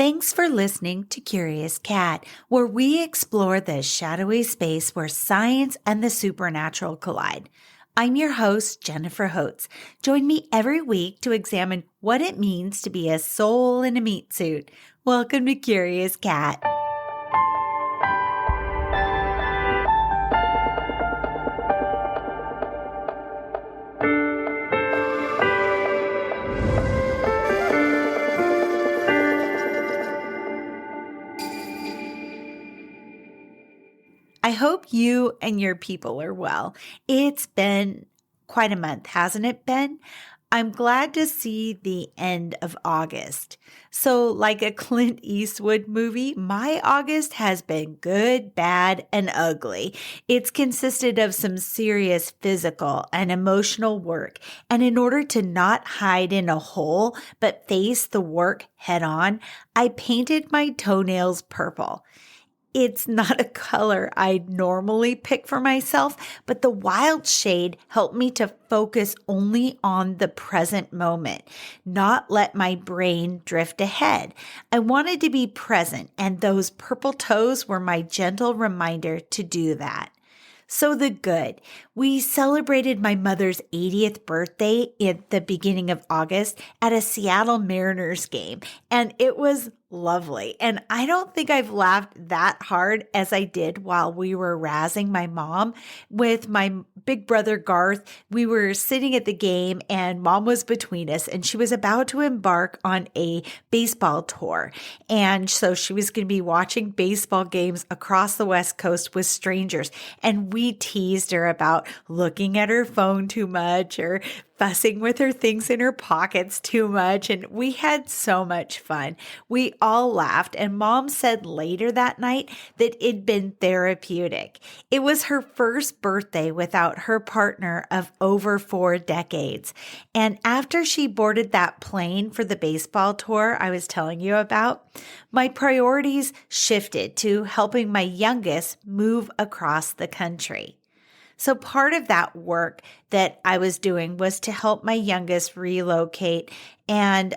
Thanks for listening to Curious Cat, where we explore the shadowy space where science and the supernatural collide. I'm your host, Jennifer Holtz. Join me every week to examine what it means to be a soul in a meat suit. Welcome to Curious Cat. I hope you and your people are well. It's been quite a month, hasn't it been? I'm glad to see the end of August. So, like a Clint Eastwood movie, my August has been good, bad, and ugly. It's consisted of some serious physical and emotional work. And in order to not hide in a hole, but face the work head on, I painted my toenails purple. It's not a color I'd normally pick for myself, but the wild shade helped me to focus only on the present moment, not let my brain drift ahead. I wanted to be present, and those purple toes were my gentle reminder to do that. So the good. We celebrated my mother's 80th birthday at the beginning of August at a Seattle Mariners game, and it was lovely. And I don't think I've laughed that hard as I did while we were razzing my mom with my big brother Garth. We were sitting at the game and mom was between us and she was about to embark on a baseball tour. And so she was going to be watching baseball games across the West Coast with strangers. And we teased her about looking at her phone too much or fussing with her things in her pockets too much, and we had so much fun. We all laughed, and Mom said later that night that it'd been therapeutic. It was her first birthday without her partner of over 4 decades. And after she boarded that plane for the baseball tour I was telling you about, my priorities shifted to helping my youngest move across the country. So part of that work that I was doing was to help my youngest relocate. And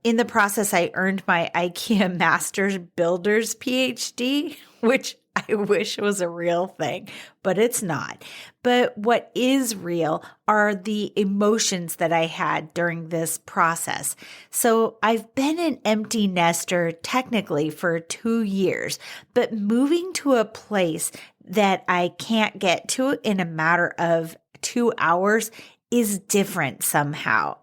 in the process, I earned my IKEA Master's Builder's PhD, which I wish was a real thing, but it's not. But what is real are the emotions that I had during this process. So I've been an empty nester technically for 2 years, but moving to a place that I can't get to in a matter of 2 hours is different somehow.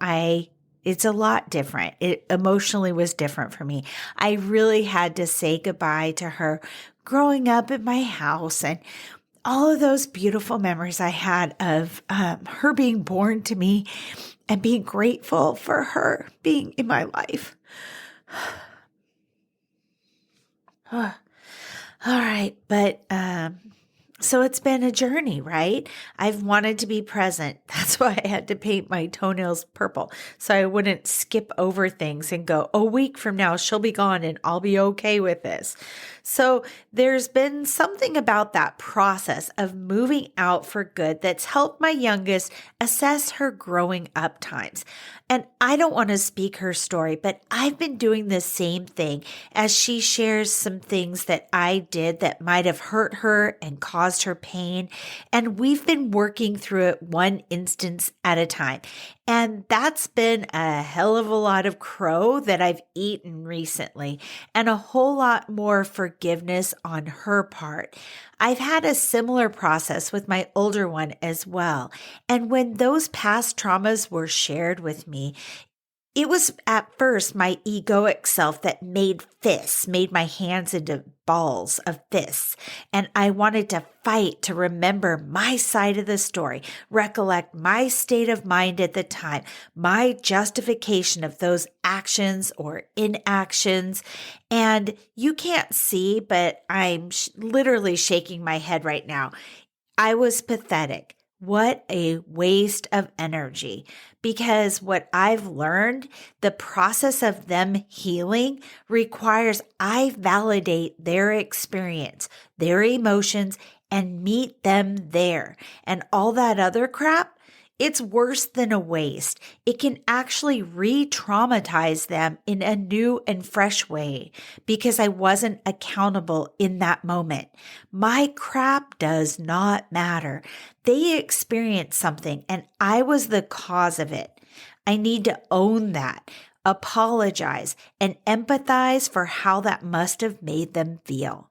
It's a lot different. It emotionally was different for me. I really had to say goodbye to her growing up in my house and all of those beautiful memories I had of her being born to me and being grateful for her being in my life. All right, but so it's been a journey, right? I've wanted to be present. That's why I had to paint my toenails purple so I wouldn't skip over things and go, a week from now, she'll be gone and I'll be okay with this. So there's been something about that process of moving out for good that's helped my youngest assess her growing up times. And I don't want to speak her story, but I've been doing the same thing as she shares some things that I did that might have hurt her and caused her pain. And we've been working through it one instance at a time. And that's been a hell of a lot of crow that I've eaten recently and a whole lot more forgiveness on her part. I've had a similar process with my older one as well. And when those past traumas were shared with me, it was at first my egoic self that made my hands into balls of fists. And I wanted to fight to remember my side of the story, recollect my state of mind at the time, my justification of those actions or inactions. And you can't see, but I'm literally shaking my head right now. I was pathetic. What a waste of energy. Because what I've learned, the process of them healing requires I validate their experience, their emotions, and meet them there. And all that other crap It's worse than a waste. It can actually re-traumatize them in a new and fresh way because I wasn't accountable in that moment. My crap does not matter. They experienced something and I was the cause of it. I need to own that, apologize, and empathize for how that must have made them feel.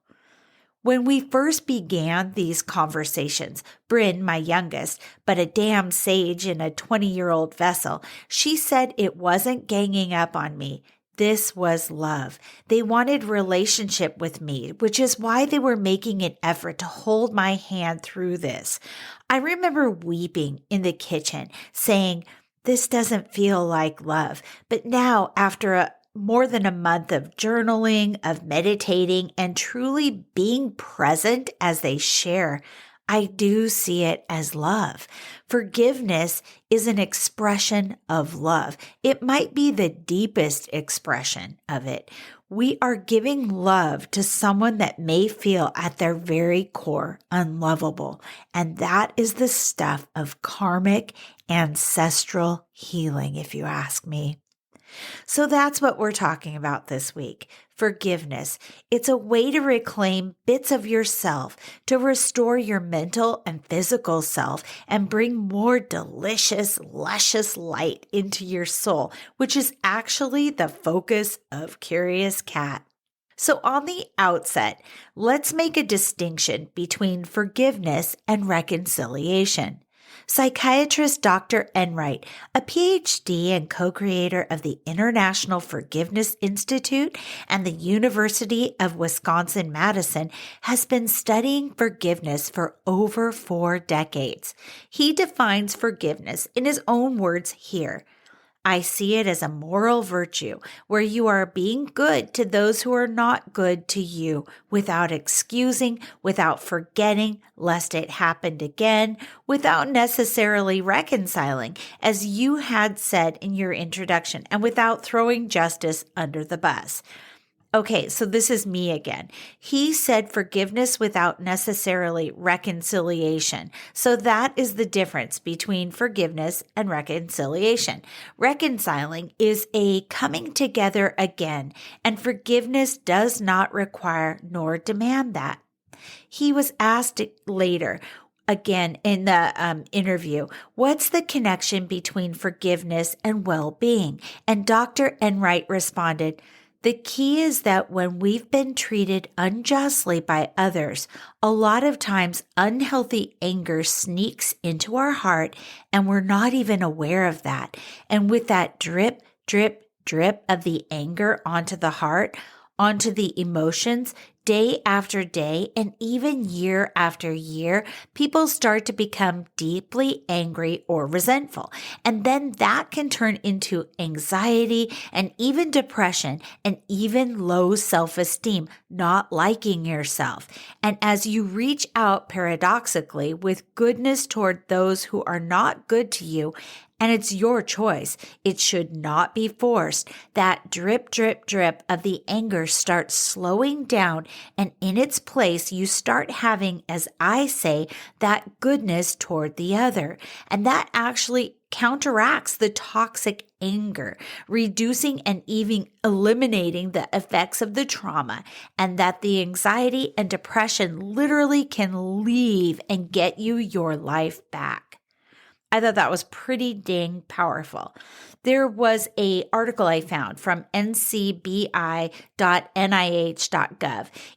When we first began these conversations, Bryn, my youngest, but a damn sage in a 20-year-old vessel, she said it wasn't ganging up on me. This was love. They wanted relationship with me, which is why they were making an effort to hold my hand through this. I remember weeping in the kitchen, saying, "This doesn't feel like love." But now, after more than a month of journaling, of meditating, and truly being present as they share, I do see it as love. Forgiveness is an expression of love. It might be the deepest expression of it. We are giving love to someone that may feel at their very core unlovable. And that is the stuff of karmic ancestral healing, if you ask me. So that's what we're talking about this week. Forgiveness. It's a way to reclaim bits of yourself, to restore your mental and physical self, and bring more delicious, luscious light into your soul, which is actually the focus of Curious Cat. So on the outset, let's make a distinction between forgiveness and reconciliation. Psychiatrist Dr. Enright, a PhD and co-creator of the International Forgiveness Institute and the University of Wisconsin-Madison, has been studying forgiveness for over 4 decades. He defines forgiveness in his own words here. I see it as a moral virtue where you are being good to those who are not good to you without excusing, without forgetting lest it happened again, without necessarily reconciling, as you had said in your introduction, and without throwing justice under the bus. Okay, so this is me again. He said forgiveness without necessarily reconciliation. So that is the difference between forgiveness and reconciliation. Reconciling is a coming together again, and forgiveness does not require nor demand that. He was asked later, again in the interview, what's the connection between forgiveness and well-being? And Dr. Enright responded, the key is that when we've been treated unjustly by others, a lot of times unhealthy anger sneaks into our heart and we're not even aware of that. And with that drip, drip, drip of the anger onto the heart, onto the emotions, day after day, and even year after year, people start to become deeply angry or resentful. And then that can turn into anxiety and even depression and even low self-esteem, not liking yourself. And as you reach out paradoxically with goodness toward those who are not good to you, and it's your choice, it should not be forced, that drip, drip, drip of the anger starts slowing down, and in its place, you start having, as I say, that goodness toward the other. And that actually counteracts the toxic anger, reducing and even eliminating the effects of the trauma, and that the anxiety and depression literally can leave and get you your life back. I thought that was pretty dang powerful. There was an article I found from ncbi.nih.gov.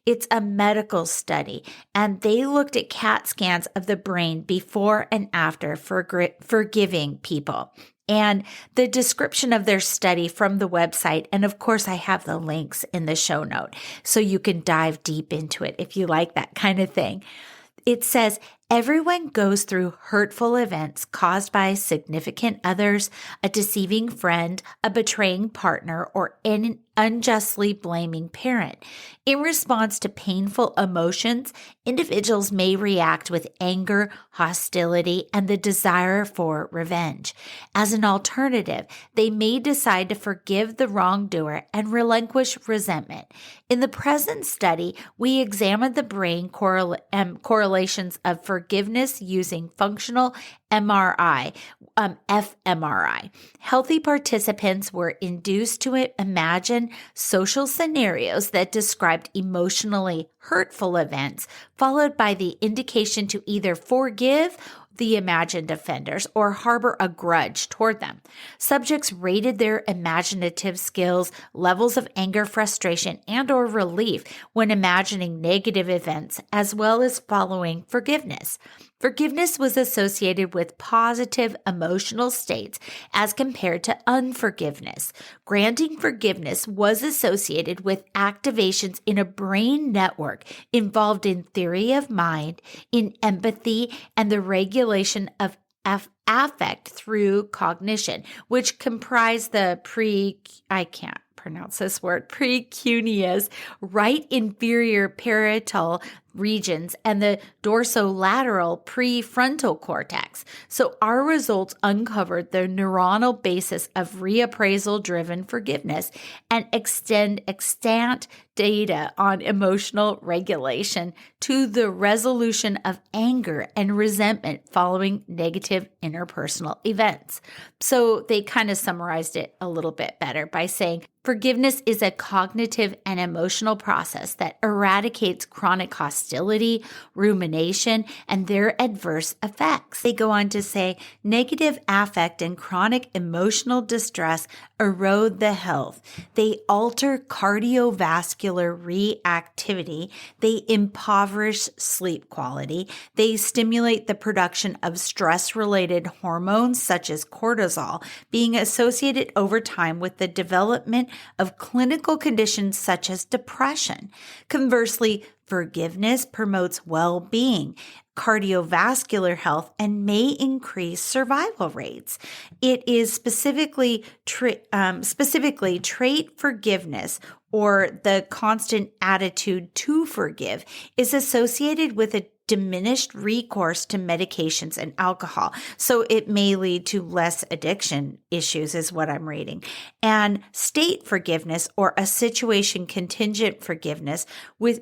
It's a medical study, and they looked at CAT scans of the brain before and after forgiving people. And the description of their study from the website, and of course I have the links in the show note, so you can dive deep into it if you like that kind of thing. It says, everyone goes through hurtful events caused by significant others, a deceiving friend, a betraying partner, or an unjustly blaming parent. In response to painful emotions, individuals may react with anger, hostility, and the desire for revenge. As an alternative, they may decide to forgive the wrongdoer and relinquish resentment. In the present study, we examined the brain correlations of forgiveness using functional MRI, fMRI. Healthy participants were induced to imagine social scenarios that described emotionally hurtful events, followed by the indication to either forgive the imagined offenders or harbor a grudge toward them. Subjects rated their imaginative skills, levels of anger, frustration, and or relief when imagining negative events, as well as following forgiveness. Forgiveness was associated with positive emotional states as compared to unforgiveness. Granting forgiveness was associated with activations in a brain network involved in theory of mind, in empathy, and the regulation of affect through cognition, which comprise the precuneus, right inferior parietal regions, and the dorsolateral prefrontal cortex. So our results uncovered the neuronal basis of reappraisal-driven forgiveness and extant data on emotional regulation to the resolution of anger and resentment following negative interpersonal events. So they kind of summarized it a little bit better by saying, forgiveness is a cognitive and emotional process that eradicates chronic hostility, rumination, and their adverse effects. They go on to say, negative affect and chronic emotional distress erode the health. They alter cardiovascular reactivity. They impoverish sleep quality. They stimulate the production of stress-related hormones such as cortisol, being associated over time with the development of clinical conditions such as depression. Conversely, forgiveness promotes well-being, cardiovascular health, and may increase survival rates. It is specifically trait forgiveness, or the constant attitude to forgive, is associated with a diminished recourse to medications and alcohol. So it may lead to less addiction issues is what I'm reading. And state forgiveness, or a situation contingent forgiveness, with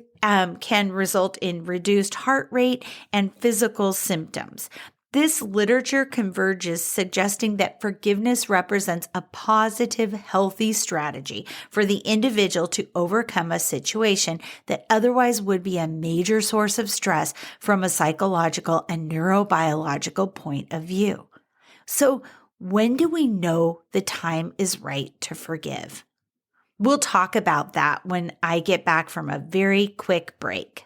can result in reduced heart rate and physical symptoms. This literature converges, suggesting that forgiveness represents a positive, healthy strategy for the individual to overcome a situation that otherwise would be a major source of stress from a psychological and neurobiological point of view. So, when do we know the time is right to forgive? We'll talk about that when I get back from a very quick break.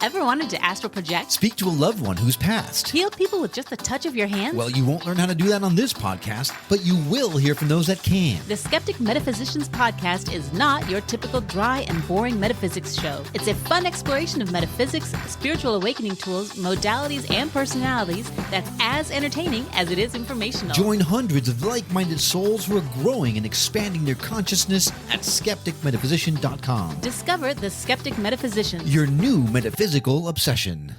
Ever wanted to astral project? Speak to a loved one who's passed? Heal people with just the touch of your hand? Well, you won't learn how to do that on this podcast, but you will hear from those that can. The Skeptic Metaphysicians podcast is not your typical dry and boring metaphysics show. It's a fun exploration of metaphysics, spiritual awakening tools, modalities, and personalities that's as entertaining as it is informational. Join hundreds of like-minded souls who are growing and expanding their consciousness at skepticmetaphysician.com. Discover the Skeptic Metaphysicians, your new metaphysical obsession.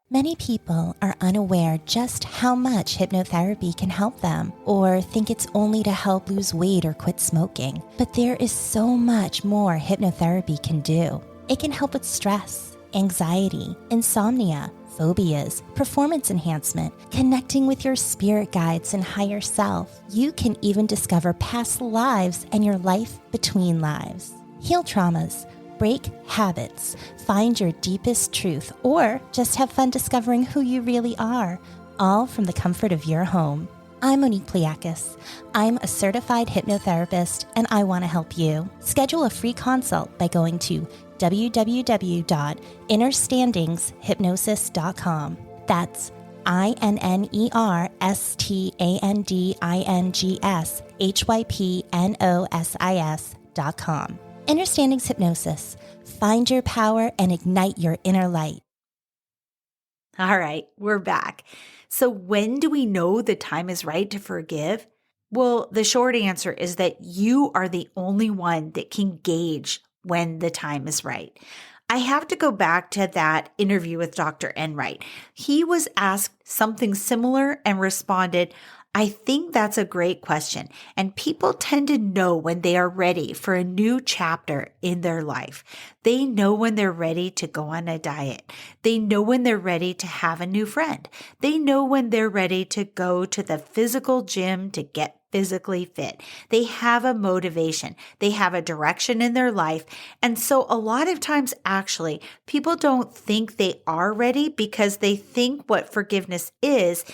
Many people are unaware just how much hypnotherapy can help them, or think it's only to help lose weight or quit smoking. But there is so much more hypnotherapy can do. It can help with stress, anxiety, insomnia, phobias, performance enhancement, connecting with your spirit guides and higher self. You can even discover past lives and your life between lives. Heal traumas, break habits, find your deepest truth, or just have fun discovering who you really are, all from the comfort of your home. I'm Monique Pliakis. I'm a certified hypnotherapist, and I want to help you. Schedule a free consult by going to www.innerstandingshypnosis.com. That's INNERSTANDINGSHYPNOSIS.com. Innerstandings Hypnosis. Find your power and ignite your inner light. All right, we're back. So when do we know the time is right to forgive? Well, the short answer is that you are the only one that can gauge when the time is right. I have to go back to that interview with Dr. Enright. He was asked something similar and responded, I think that's a great question. And people tend to know when they are ready for a new chapter in their life. They know when they're ready to go on a diet. They know when they're ready to have a new friend. They know when they're ready to go to the physical gym to get physically fit. They have a motivation. They have a direction in their life. And so a lot of times, actually, people don't think they are ready because they think what forgiveness is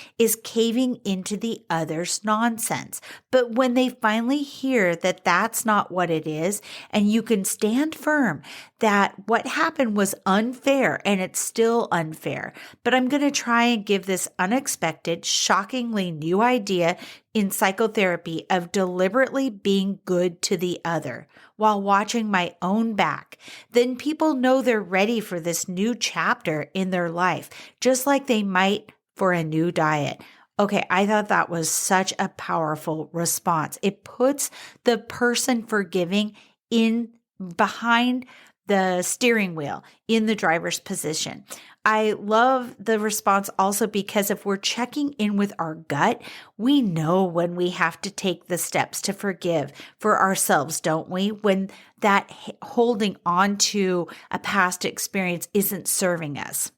caving into the other's nonsense. But when they finally hear that that's not what it is, and you can stand firm that what happened was unfair and it's still unfair, but I'm going to try and give this unexpected, shockingly new idea in psychotherapy of deliberately being good to the other while watching my own back, then people know they're ready for this new chapter in their life, just like they might for a new diet. Okay, I thought that was such a powerful response. It puts the person forgiving in behind the steering wheel in the driver's position. I love the response also because if we're checking in with our gut, we know when we have to take the steps to forgive for ourselves, don't we? When that holding on to a past experience isn't serving us.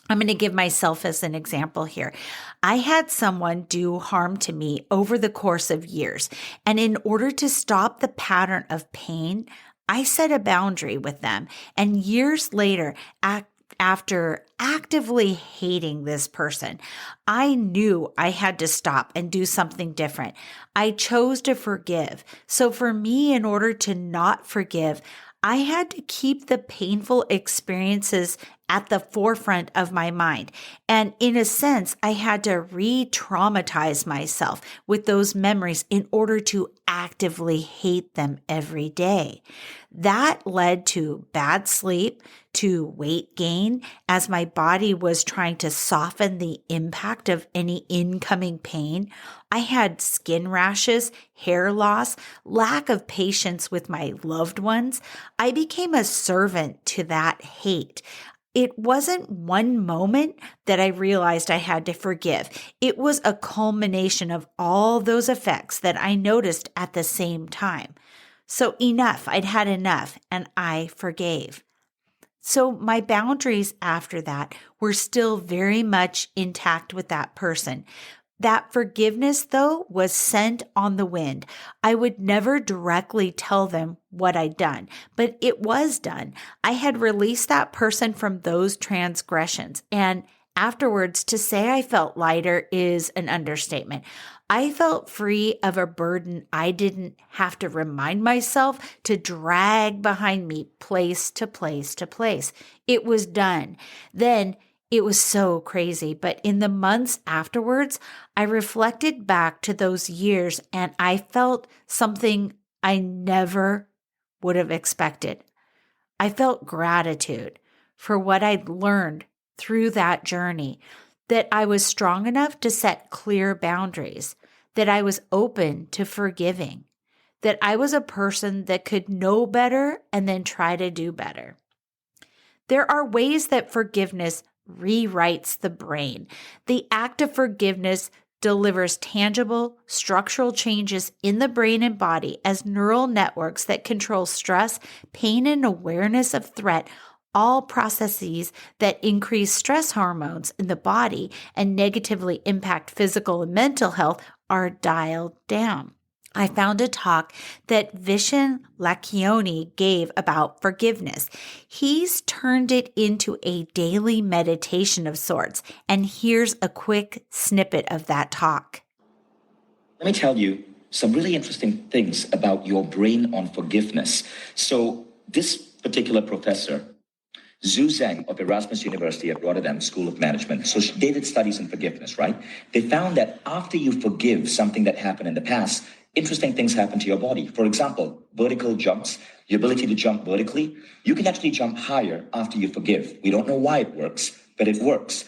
I'm going to give myself as an example here. I had someone do harm to me over the course of years, and in order to stop the pattern of pain, I set a boundary with them. And years later, after actively hating this person, I knew I had to stop and do something different. I chose to forgive. So for me, in order to not forgive, I had to keep the painful experiences at the forefront of my mind. And in a sense, I had to re-traumatize myself with those memories in order to actively hate them every day. That led to bad sleep, to weight gain, as my body was trying to soften the impact of any incoming pain. I had skin rashes, hair loss, lack of patience with my loved ones. I became a servant to that hate. It wasn't one moment that I realized I had to forgive. It was a culmination of all those effects that I noticed at the same time. So enough, I'd had enough, and I forgave. So my boundaries after that were still very much intact with that person. That forgiveness, though, was sent on the wind. I would never directly tell them what I'd done, but it was done. I had released that person from those transgressions. And afterwards, to say I felt lighter is an understatement. I felt free of a burden I didn't have to remind myself to drag behind me place to place to place. It was done. Then it was so crazy, but in the months afterwards, I reflected back to those years and I felt something I never would have expected. I felt gratitude for what I'd learned through that journey, that I was strong enough to set clear boundaries, that I was open to forgiving, that I was a person that could know better and then try to do better. There are ways that forgiveness rewrites the brain. The act of forgiveness delivers tangible structural changes in the brain and body as neural networks that control stress, pain, and awareness of threat, all processes that increase stress hormones in the body and negatively impact physical and mental health are dialed down. I found a talk that Vishen Lakhiani gave about forgiveness. He's turned it into a daily meditation of sorts, and here's a quick snippet of that talk. Let me tell you some really interesting things about your brain on forgiveness. So this particular professor, Zhu Zheng of Erasmus University at Rotterdam School of Management. So they did studies in forgiveness, right? They found that after you forgive something that happened in the past, interesting things happen to your body. For example, vertical jumps, the ability to jump vertically. You can actually jump higher after you forgive. We don't know why it works, but it works.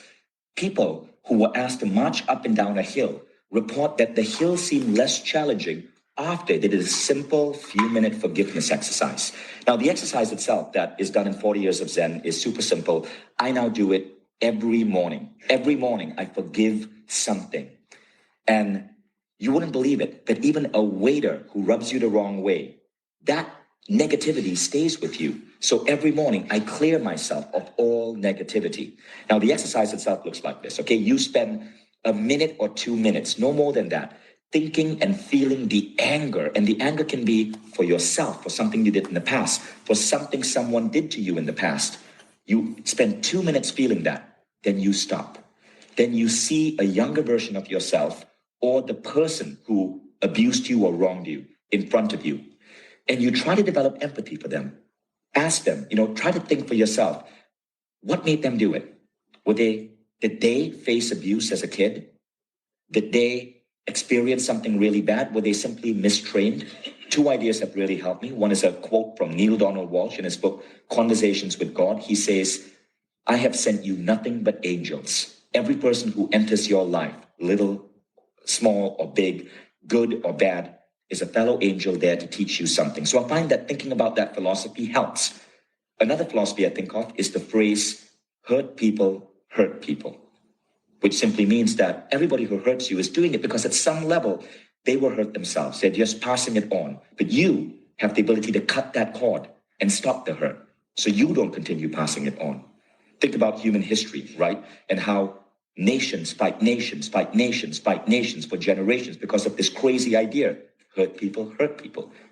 People who were asked to march up and down a hill report that the hill seemed less challenging after they did a simple few-minute forgiveness exercise. Now, the exercise itself that is done in 40 years of Zen is super simple. I now do it every morning. Every morning, I forgive something. And You wouldn't believe it, that even a waiter who rubs you the wrong way, that negativity stays with you. So every morning I clear myself of all negativity. Now the exercise itself looks like this, okay? You spend a minute or 2 minutes, no more than that, thinking and feeling the anger. And the anger can be for yourself, for something you did in the past, for something someone did to you in the past. You spend 2 minutes feeling that, then you stop. Then you see a younger version of yourself or the person who abused you or wronged you in front of you. And you try to develop empathy for them. Ask them, try to think for yourself, what made them do it? Did they face abuse as a kid? Did they experience something really bad? Were they simply mistrained? 2 ideas have really helped me. One is a quote from Neil Donald Walsh in his book, Conversations with God. He says, I have sent you nothing but angels. Every person who enters your life, little, small or big, good or bad, is a fellow angel there to teach you something. So I find that thinking about that philosophy helps. Another philosophy I think of is the phrase, hurt people, which simply means that everybody who hurts you is doing it because at some level they were hurt themselves. They're just passing it on. But you have the ability to cut that cord and stop the hurt so you don't continue passing it on. Think about human history, right? And how nations fight nations for generations because of this crazy idea. Hurt people.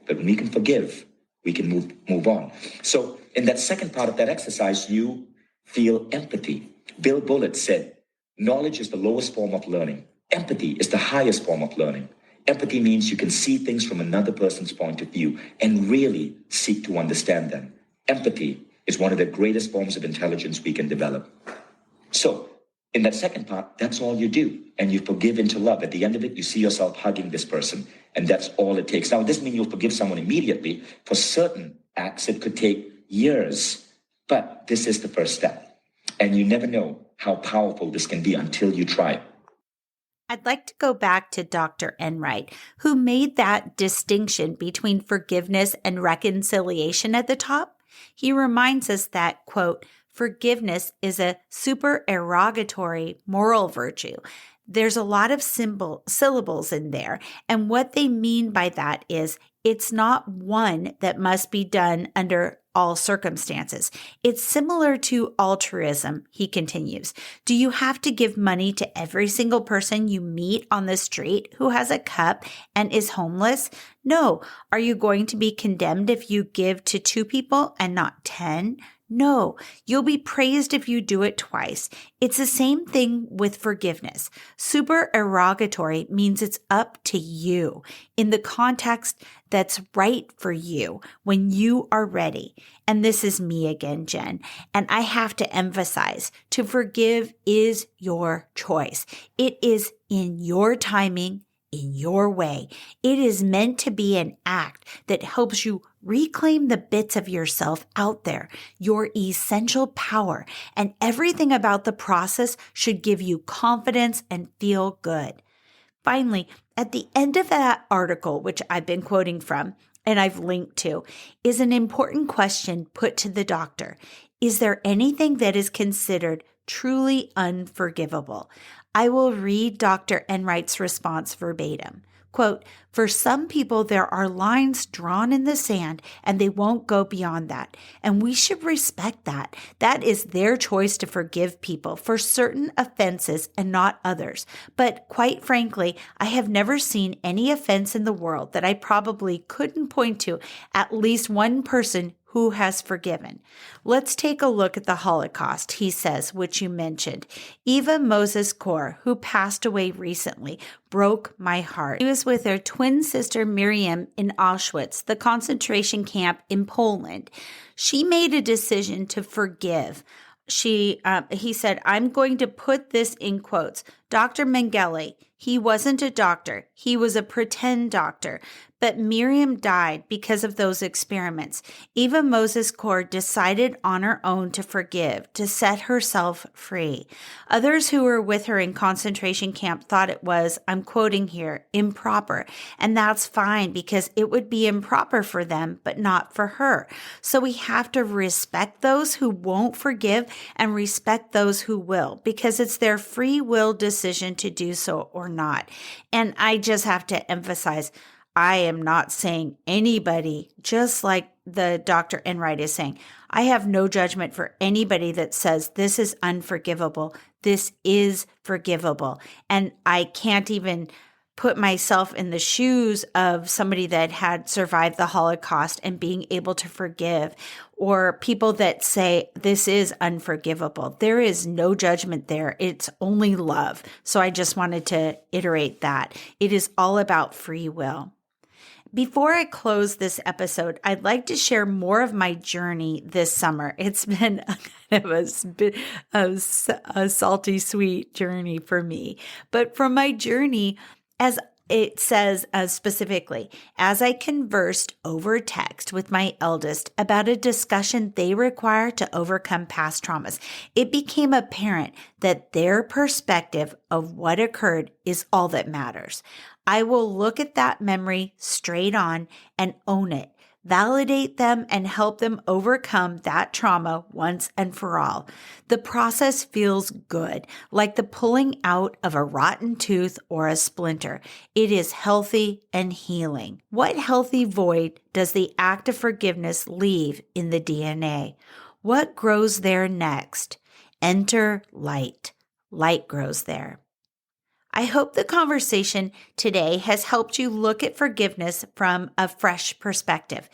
But when we can forgive, we can move on. So in that second part of that exercise, you feel empathy. Bill Bullitt said, knowledge is the lowest form of learning. Empathy is the highest form of learning. Empathy means you can see things from another person's point of view and really seek to understand them. Empathy is one of the greatest forms of intelligence we can develop. So in that second part, that's all you do. And you forgive into love. At the end of it, you see yourself hugging this person. And that's all it takes. Now, it doesn't mean you'll forgive someone immediately. For certain acts, it could take years. But this is the first step. And you never know how powerful this can be until you try it. I'd like to go back to Dr. Enright, who made that distinction between forgiveness and reconciliation at the top. He reminds us that, quote, forgiveness is a supererogatory moral virtue. There's a lot of syllables in there. And what they mean by that is it's not one that must be done under all circumstances. It's similar to altruism, he continues. Do you have to give money to every single person you meet on the street who has a cup and is homeless? No. Are you going to be condemned if you give to 2 people and not 10? No, you'll be praised if you do it twice. It's the same thing with forgiveness. Supererogatory means it's up to you in the context that's right for you when you are ready. And this is me again, Jen. And I have to emphasize, to forgive is your choice. It is in your timing, in your way. It is meant to be an act that helps you reclaim the bits of yourself out there, your essential power, and everything about the process should give you confidence and feel good. Finally, at the end of that article, which I've been quoting from and I've linked to, is an important question put to the doctor. Is there anything that is considered truly unforgivable? I will read Dr. Enright's response verbatim. Quote, for some people, there are lines drawn in the sand and they won't go beyond that. And we should respect that. That is their choice to forgive people for certain offenses and not others. But quite frankly, I have never seen any offense in the world that I probably couldn't point to at least one person who has forgiven. Let's take a look at the Holocaust, he says, which you mentioned. Eva Moses Kor, who passed away recently, broke my heart. She was with her twin sister Miriam in Auschwitz, the concentration camp in Poland. She made a decision to forgive. He said, I'm going to put this in quotes. Dr. Mengele, he wasn't a doctor. He was a pretend doctor. But Miriam died because of those experiments. Eva Moses Cord decided on her own to forgive, to set herself free. Others who were with her in concentration camp thought it was, I'm quoting here, improper. And that's fine because it would be improper for them, but not for her. So we have to respect those who won't forgive and respect those who will, because it's their free will decision to do so or not. And I just have to emphasize, I am not saying anybody, just like the Dr. Enright is saying, I have no judgment for anybody that says this is unforgivable. This is forgivable. And I can't even put myself in the shoes of somebody that had survived the Holocaust and being able to forgive, or people that say this is unforgivable. There is no judgment there. It's only love. So I just wanted to iterate that. It is all about free will. Before I close this episode, I'd like to share more of my journey this summer. It's been a salty, sweet journey for me. But from my journey, as it says specifically, as I conversed over text with my eldest about a discussion they require to overcome past traumas, it became apparent that their perspective of what occurred is all that matters. I will look at that memory straight on and own it, validate them, and help them overcome that trauma once and for all. The process feels good, like the pulling out of a rotten tooth or a splinter. It is healthy and healing. What healthy void does the act of forgiveness leave in the DNA? What grows there next? Enter light. Light grows there. I hope the conversation today has helped you look at forgiveness from a fresh perspective.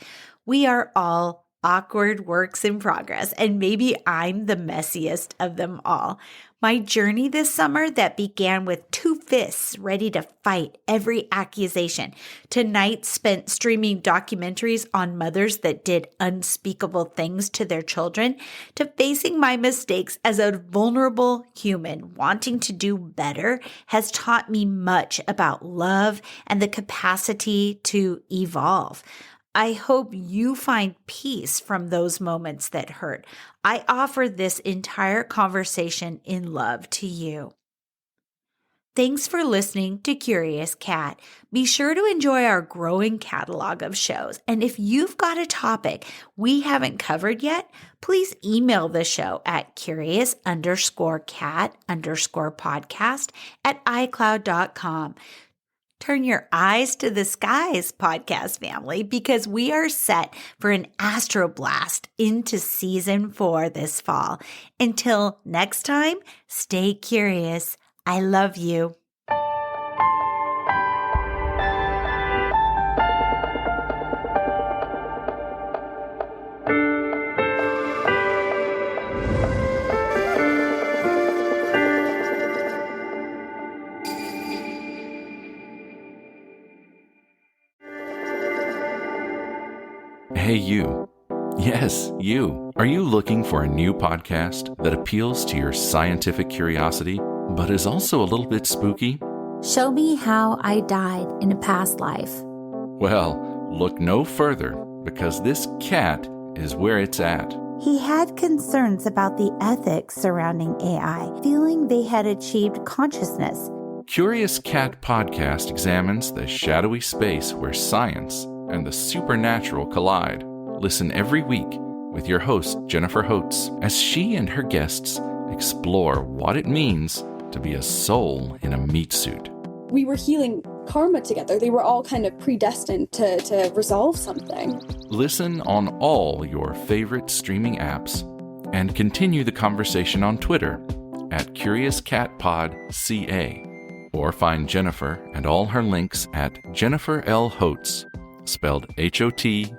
We are all awkward works in progress, and maybe I'm the messiest of them all. My journey this summer that began with 2 fists ready to fight every accusation, to nights spent streaming documentaries on mothers that did unspeakable things to their children, to facing my mistakes as a vulnerable human wanting to do better, has taught me much about love and the capacity to evolve. I hope you find peace from those moments that hurt. I offer this entire conversation in love to you. Thanks for listening to Curious Cat. Be sure to enjoy our growing catalog of shows. And if you've got a topic we haven't covered yet, please email the show at curious_cat_podcast@icloud.com. Turn your eyes to the skies, podcast family, because we are set for an astro blast into season 4 this fall. Until next time, stay curious. I love you. Hey, you. Yes, you. Are you looking for a new podcast that appeals to your scientific curiosity, but is also a little bit spooky? Show me how I died in a past life. Well, look no further, because this cat is where it's at. He had concerns about the ethics surrounding AI, feeling they had achieved consciousness. Curious Cat Podcast examines the shadowy space where science and the supernatural collide. Listen every week with your host, Jennifer Holtz, as she and her guests explore what it means to be a soul in a meat suit. We were healing karma together. They were all kind of predestined to resolve something. Listen on all your favorite streaming apps and continue the conversation on Twitter at CuriousCatPodCA, or find Jennifer and all her links at Jennifer L. Holtz, spelled HOTES.com.